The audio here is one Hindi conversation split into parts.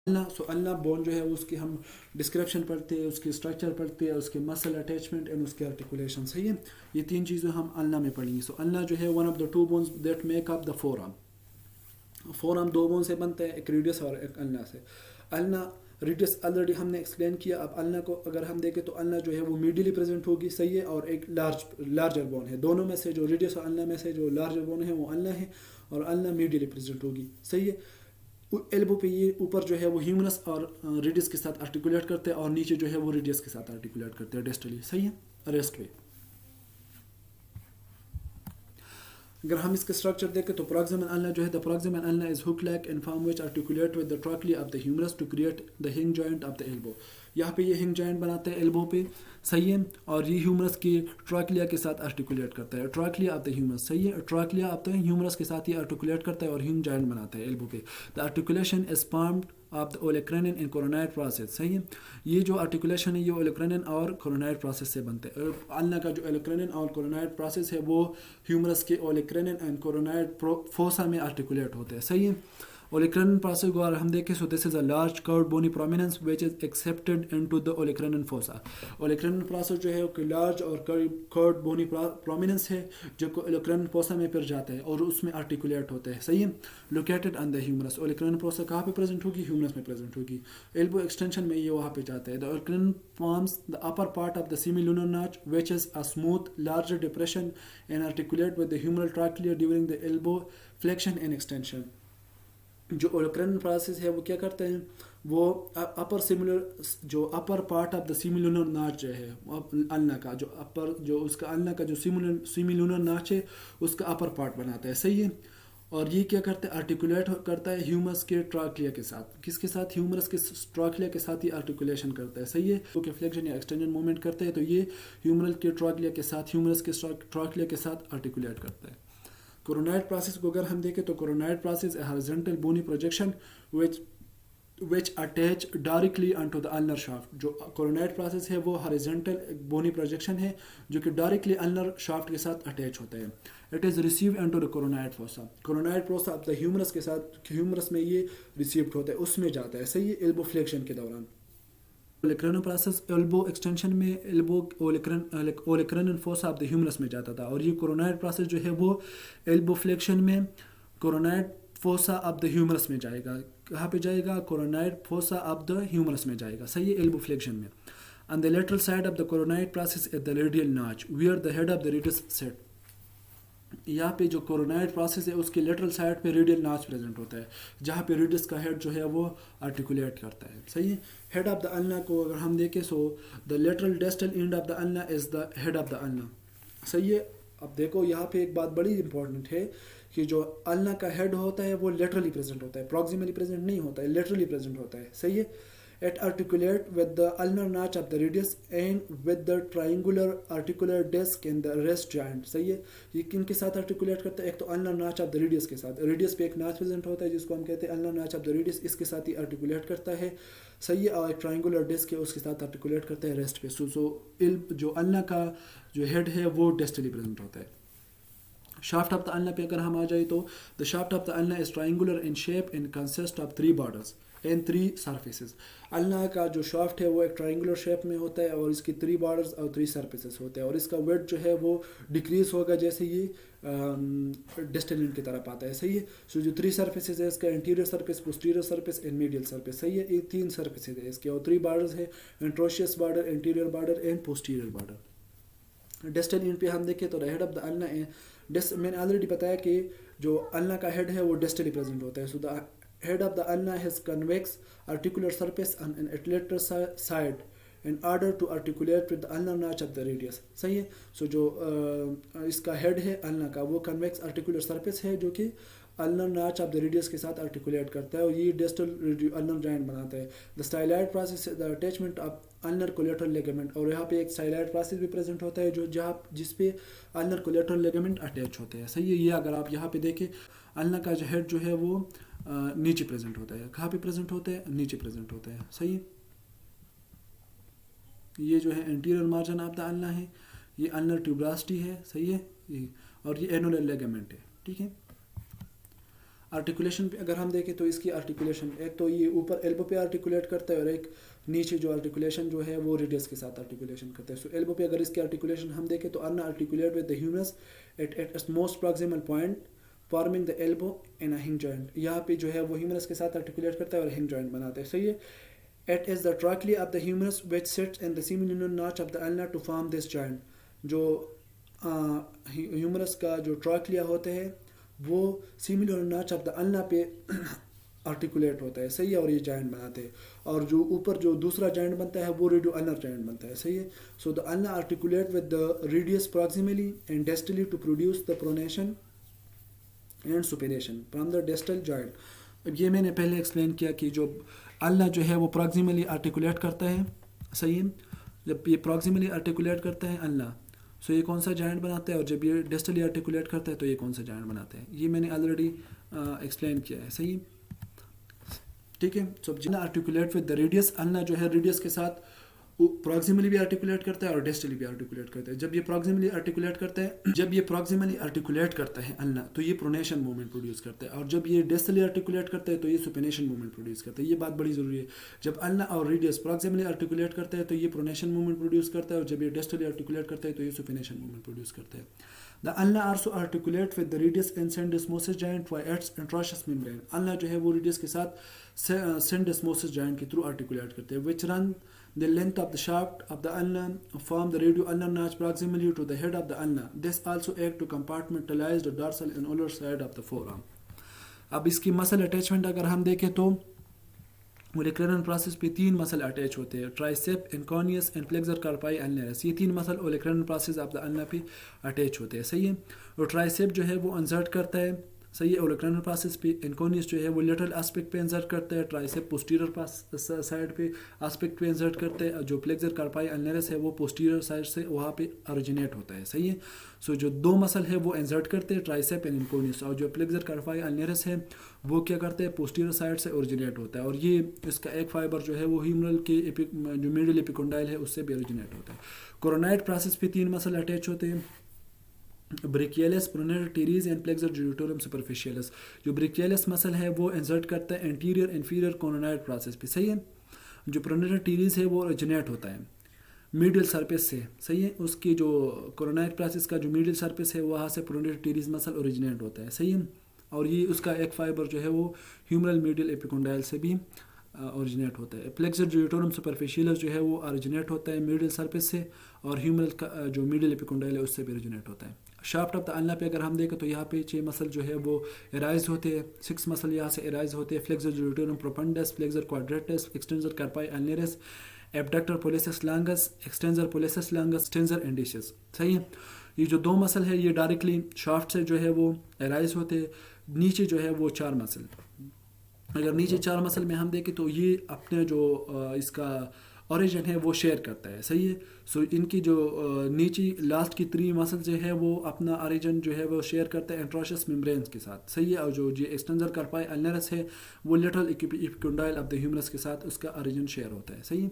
अल्ना बोन जो है उसकी हम डिस्क्रिप्शन पढ़ते हैं, उसकी स्ट्रक्चर पढ़ते हैं, उसके मसल अटैचमेंट एंड उसके आर्टिकुलेशन। सही है, ये तीन चीज़ें हम अल्ना में पढ़ेंगे। सो अल्ना जो है one of the two bones that make up the four arm. Four arm दो बोन से बनता है, एक रेडियस और एक अल्ना से। अल्ना रेडियस ऑलरेडी हमने एक्सप्लेन किया। अब अल्ना को अगर हम देखें तो अल्ना जो है वो मीडियली प्रेजेंट होगी। सही है, और एक लार्जर बोन है। दोनों में से जो रेडियस और अल्ना में से जो लार्जर बोन है वो अल्ना है, और अल्ना मीडियली प्रेजेंट होगी। सही है, एल्बो पे ये ऊपर जो है वो ह्यूमरस और रेडियस के साथ आर्टिकुलेट करते हैं, और नीचे जो है वो रेडियस के साथ आर्टिकुलेट करते हैं डिस्टली। सही है, रेस्ट पे। अगर हम इसका स्ट्रक्चर देखें तो proximal ulna जो है, the proximal ulna is hook like in form which articulate with the trochlea of the humerus to create the hinge joint of the elbow. यहाँ पे ये हिंग जॉइंट बनाते हैं एल्बो पे। सही है, और ये ह्यूमरस की ट्रॉकलिया के साथ आर्टिकुलेट करता है, ट्रॉकलिया ऑफ द ह्यूमरस। सही है, ट्रॉकलिया ऑफ द ह्यूमरस के साथ ये आर्टिकुलेट करता है और हिंग जॉइंट बनाता है एल्बो पे। The articulation is formed of the olecranon in coronoid process. सही है, ये जो आर्टिकुलेशन है ये ओलेक्रेनिन और कोरोनाइड प्रोसेस से बनते हैं। अल्ना का जो ओलेक्रेनिन और कोरोनाइड प्रोसेस है वो ह्यूमरस के ओलेक्रेनिन एंड कोरोनाइड फोसा में आर्टिकुलेट होते हैं। सही है, ओलेक्रेनिन प्रोसेस को अगर हम देखें so this is a large curved bony prominence which is accepted into the olecranon fossa. Olecranon process जो है वो लार्ज और कर्व्ड बोनी प्रोमिनेंस है जो ओलेक्रेनिन फोसा में फिर जाता है और उसमें आर्टिकुलेट होते हैं। सही है, located on the humerus. Olecranon fossa कहाँ पे प्रेजेंट होगी? ह्यूमरस में प्रेजेंट होगी। एल्बो एक्सटेंशन में ये वहाँ पे जाता है। The olecranon forms the upper part of the semilunar notch which is a smooth larger depression and articulate with the humeral trochlear during the elbow flexion and extension. जो ओलेक्रेनिन प्रोसेस है वो क्या करते हैं, वो अपर सिमिलर जो अपर पार्ट ऑफ द सिमिलुनर नाच जो है अल्ना का जो अपर जो उसका अल्ना का जो सिमिलुनर नाच है उसका अपर पार्ट बनाता है। सही है, और ये क्या करता है, आर्टिकुलेट करता है ह्यूमरस के ट्रॉकलिया के साथ। किसके साथ? ह्यूमरस के ट्रॉकलिया के साथ ही आर्टिकुलेशन करता है। सही है, तो फ्लेक्शन या एक्सटेंशन मूवमेंट करते हैं तो ये ह्यूमरल के ट्रॉकलिया के साथ ह्यूमरस के ट्रॉकलिया के साथ आर्टिकुलेट करता है। कोरोनाइड प्रोसेस को अगर हम देखें तो coronoid process horizontal bony projection which attach directly onto the ulnar shaft। जो कोरोनाइड प्रोसेस है वो हॉरिजॉन्टल बोनी प्रोजेक्शन है जो कि डायरेक्टली अल्नर शाफ्ट के साथ अटैच होता है। It is receive into the coronoid fossa. Coronoid fossa of the humerus के साथ ह्यूमरस में ये रिसीव्ड होता है, उसमें जाता है। सही है, एल्बो फ्लेक्शन के दौरान। ओलेक्रेनिन प्रोसेस एल्बो एक्सटेंशन में elbow olecranon fossa of the humerus में जाता था, और ये कोरोनाइड प्रोसेस जो है वो एल्बो फ्लेक्शन में coronoid fossa of the humerus में जाएगा। कहाँ पे जाएगा? Coronoid fossa of the humerus में जाएगा। सही है, एल्बो फ्लेक्शन में। On the lateral side of the coronoid process at the radial notch where the head of the radius set. यहाँ पे जो कोरोनाइड प्रोसेस है उसके लेटरल साइड पे रेडियल नॉच प्रेजेंट होता है जहाँ पे रेडियस का हेड जो है वो आर्टिकुलेट करता है। सही है, हेड ऑफ द अल्ना को अगर हम देखें so the lateral distal end of the ulna is the head of the ulna. सही है, अब देखो यहाँ पे एक बात बड़ी इंपॉर्टेंट है कि जो अल्ना का हेड होता है वो लेटरली प्रेजेंट होता है, प्रॉक्सिमली प्रेजेंट नहीं होता है, लेटरली प्रेजेंट होता है। सही है, it articulate with the ulnar notch of the radius and with the triangular articular disc in the rest joint। सही है, ये किन के साथ आर्टिकुलेट करता है? एक तो ulnar notch of the radius के साथ। रेडियस पे एक नॉच प्रेजेंट होता है जिसको हम कहते हैं ulnar notch of the radius, इसके साथ ही आर्टिकुलेट करता है। सही है, और एक ट्राइंगुलर डिस्क है उसके साथ आर्टिकुलेट करता है रेस्ट पे। सो जो अल्ना का जो हेड है वो डिस्टली प्रेजेंट होता है। शाफ्ट ऑफ द अल्ना पे अगर हम आ जाए तो the shaft of the ulna is triangular in shape and consist of 3 borders and 3 surfaces. Ulna का जो शाफ्ट है वो एक ट्राइंगुलर शेप में होता है और इसकी 3 बॉर्डर्स और 3 सरफेसेस होते हैं, और इसका वेट जो है वो डिक्रीज होगा जैसे ये डिस्टल की तरफ आता है। सही है, सो जो 3 सरफेसेस है इसका interior surface, posterior surface and medial surface. सही है, ये 3 सरफेसेस है इसके, और 3 बॉर्डर्स है, interosseous border, interior border and posterior border. Distal पे हम देखें तो हेड ऑफ द अल्ना मैंने ऑलरेडी बताया कि जो अल्ना का हेड है वो डिस्टली प्रेजेंट होता है। So the head of the ulna has convex articular surface on an lateral side in order to articulate with the ulnar notch of the radius। सही है, सो जो इसका हेड है अल्ना का वो कन्वेक्स आर्टिकुलर सरफेस है जो कि ulnar notch of the radius के साथ आर्टिकुलेट करता है और ये डिस्टल अल्नर जॉइंट बनाता है। The styloid process the attachment of ulnar collateral ligament, और यहाँ पे एक स्टाइलाइड प्रोसेस भी प्रेजेंट होता है जो जहाँ जिस पे अल्नर कोलेटरल लिगामेंट अटैच होते हैं। सही है, ये अगर आप यहाँ पे देखें अल्ना का जो हेड जो है वो नीचे प्रेजेंट होता है। कहाँ पे प्रेजेंट होता है? नीचे प्रेजेंट होता है। सही है, ये जो है anterior margin of the ulna है, ये अल्नर ट्यूब्रास्टी है। सही है, ये और ये एनुलर लिगामेंट है। ठीक है, आर्टिकुलेशन पे अगर हम देखें तो इसकी आर्टिकुलेशन एक तो ये ऊपर एल्बो पे आर्टिकुलेट करता है और एक नीचे जो आर्टिकुलेशन जो है वो रेडियस के साथ आर्टिकुलेशन करता है। सो एल्बो पे अगर इसकी आर्टिकुलेशन हम देखें तो ulna articulate with the humerus at its most proximal point forming the elbow in a hinge joint. यहाँ पे जो है वो ह्यूमरस के साथ आर्टिकुलेट करता है और हिंग जॉइंट बनाता है। सही है। It is the trachea of the humerus which sits in the semilunar notch of the ulna to form this joint. जो ह्यूमरस का जो ट्रॉक्लिया होते हैं वो similar notch of the ulna पे आर्टिकुलेट होता है। सही है। और ये जॉइंट बनाते हैं और जो ऊपर जो दूसरा जॉइंट बनता है वो रेडियो अल्नर जॉइंट बनता है। सही है। So the ulna articulate with the radius proximally and distally to produce the pronation and supination from the distal joint. अब ये मैंने पहले एक्सप्लेन किया कि जो अल्ना जो है वो प्रॉक्सिमली आर्टिकुलेट करता है। सही है। जब ये प्रॉक्सिमली आर्टिकुलेट करता है अल्ना, सो ये कौन सा जॉइंट बनाता है, और जब ये डिस्टली आर्टिकुलेट करता है तो ये कौन सा जॉइंट बनाता है, ये मैंने ऑलरेडी एक्सप्लेन किया है। सही है। ठीक है। सो जिना articulate with the radius, ulna जो है रेडियस के साथ प्रॉक्सिमली भी आर्टिकुलेट करता है और डिस्टली भी आर्टिकुलेट करता है। जब ये प्रॉक्सिमली आर्टिकुलेट करता है अल्ना, तो ये प्रोनेशन मूवमेंट प्रोड्यूस करता है, और जब ये डिस्टली आर्टिकुलेट करता है तो ये सुपिनेशन मूवमेंट प्रोड्यूस करता है। ये बात बड़ी ज़रूरी है। जब अल्ना और रेडियस प्रॉक्सिमली आर्टिकुलेट करता है तो ये प्रोनेशन मूवमेंट प्रोड्यूस करता है, और जब ये डिस्टली आर्टिकुलेट करता है तो ये सुपिनेशन मूवमेंट प्रोड्यूस करता है। The ulna also articulate with the radius in syndesmosis joint by its interosseous membrane. Ulna जो है वो रेडियस के साथ सिंडेस्मोसिस जॉइंट के थ्रू आर्टिकुलेट करते हैं, which run the length of the shaft of the ulna form the radioulnar notch proximally to the head of the ulna. This also act to compartmentalize the dorsal and ulnar side of the forearm. अब इसकी मसल अटैचमेंट अगर हम देखें तो ओलेक्रेनल प्रोसेस पे 3 मसल अटैच होते हैं, tricep, anconeus and flexor carpi ulnaris. ये 3 muscle olecranon process of the ulna पे अटैच होते हैं। सही है। और ट्राइसेप जो है वो इंसर्ट करता है। सही है। ओलेक्रेनल प्रोसेस पे इनकॉनियस जो है वो लेटरल एस्पेक्ट पे इंसर्ट करता है, ट्राइसेप पोस्टीरियर साइड पे एस्पेक्ट पे इंसर्ट करते हैं, जो फ्लेक्सर कार्पाई अल्नरस है वो पोस्टीरियर साइड से वहाँ पे ओरिजिनेट होता है। सही है। सो जो 2 मसल है वो इंसर्ट करते हैं, ट्राइसेप एंड इनकॉनियस, और जो फ्लेक्सर कार्पाई अल्नरस है वो क्या करते हैं, पोस्टीरियर साइड से ओरिजिनेट होता है, और ये इसका एक फाइबर जो है वो ह्यूमरल के जो मीडियल एपिकोंडाइल है उससे भी ओरिजिनेट होता है। कोरोनाइड प्रोसेस पे 3 मसल अटैच होते हैं, brachialis, pronator teres and flexor digitorum superficialis. जो ब्रेकियलिस मसल है वो इंसर्ट करता है एंटीरियर इंफीरियर कोरोनाइड प्रोसेस पे। सही है। जो प्रोनेटर टीरीज है वो ओरिजिनेट होता है मीडियल सरफेस से। सही है। उसकी जो कोरोनाइड प्रोसेस का जो मीडियल सरफेस है वहाँ से प्रोनेटर टीरीज मसल ओरिजिनेट होता है। सही है। और ये उसका एक फाइबर जो है वो ह्यूमरल मीडियल एपिकोंडाइल से भी ओरिजिनेट होता है। फ्लेक्सर ज्यूटोरम सुपरफिशियलिस जो है वो ओरिजिनेट होता है मीडियल सरफेस से, और ह्यूमरल का जो मीडियल एपिकोंडाइल है उससे भी ओरिजिनेट होता है। शाफ्ट ऑफ द अल्ना पे अगर हम देखें तो यहाँ पे 6 मसल जो है वो एराइज होते हैं, 6 मसल यहाँ से एराइज होते हैं, flexor digitorum profundus, flexor quadratus, extensor carpi ulnaris, abductor pollicis longus, extensor pollicis longus, extensor indicis. सही है। ये जो 2 मसल है ये डायरेक्टली शाफ्ट से जो है वो एराइज होते हैं। नीचे जो है वो 4 मसल, अगर नीचे 4 मसल में हम देखें तो ये अपने जो इसका ओरिजिन है वो शेयर करता है। सही है। सो इनकी जो नीचे लास्ट की 3 मसल जो है वो अपना ओरिजिन जो है वो शेयर करता है एंट्रोशस मेम्ब्रेन्स के साथ। सही है। और जो एक्सटेंसर कार्पाई अल्नरस है वो lateral epicondyle of the humerus के साथ उसका ओरिजिन शेयर होता है। सही है।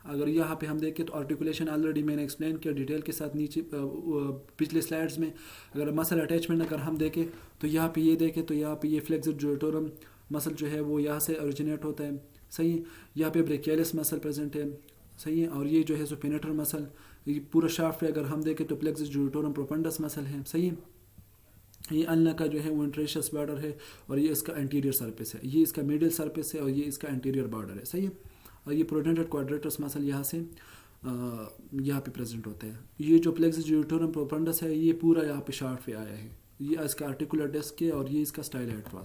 अगर यहाँ पे हम देखें तो आर्टिकुलेशन ऑलरेडी मैंने एक्सप्लेन किया डिटेल के साथ नीचे पिछले स्लाइड्स में। अगर मसल अटैचमेंट अगर हम देखें तो यहाँ पे ये देखें तो यहाँ पे ये फ्लेक्सर ज्यूटोरम मसल जो है वो यहाँ से ओरिजिनेट होता है। सही है। यहाँ पे ब्रेकियलिस मसल प्रेजेंट है। सही है। और ये जो है सुपिनेटर मसल, ये पूरा शाफ्ट पे अगर हम देखें तो फ्लेक्सर ज्यूटोरम प्रोफंडस मसल है। सही है। ये अल्ना का जो है वो इंट्रेशियस बॉर्डर है, और ये इसका एंटीरियर सरफेस है, ये इसका मिडिल सरफेस है, और ये इसका एंटीरियर बॉर्डर है। सही है। और ये प्रोडेंटेड क्वाड्रेटस मसल यहाँ से यहाँ पे प्रेजेंट होता है। ये जो फ्लेक्सर ज्यूटोरम प्रोफंडस है ये पूरा यहाँ पे शाफ्ट पे आया है, ये इसका आर्टिकुलर डिस्क है, और ये इसका स्टाइलॉइड प्रोसेस।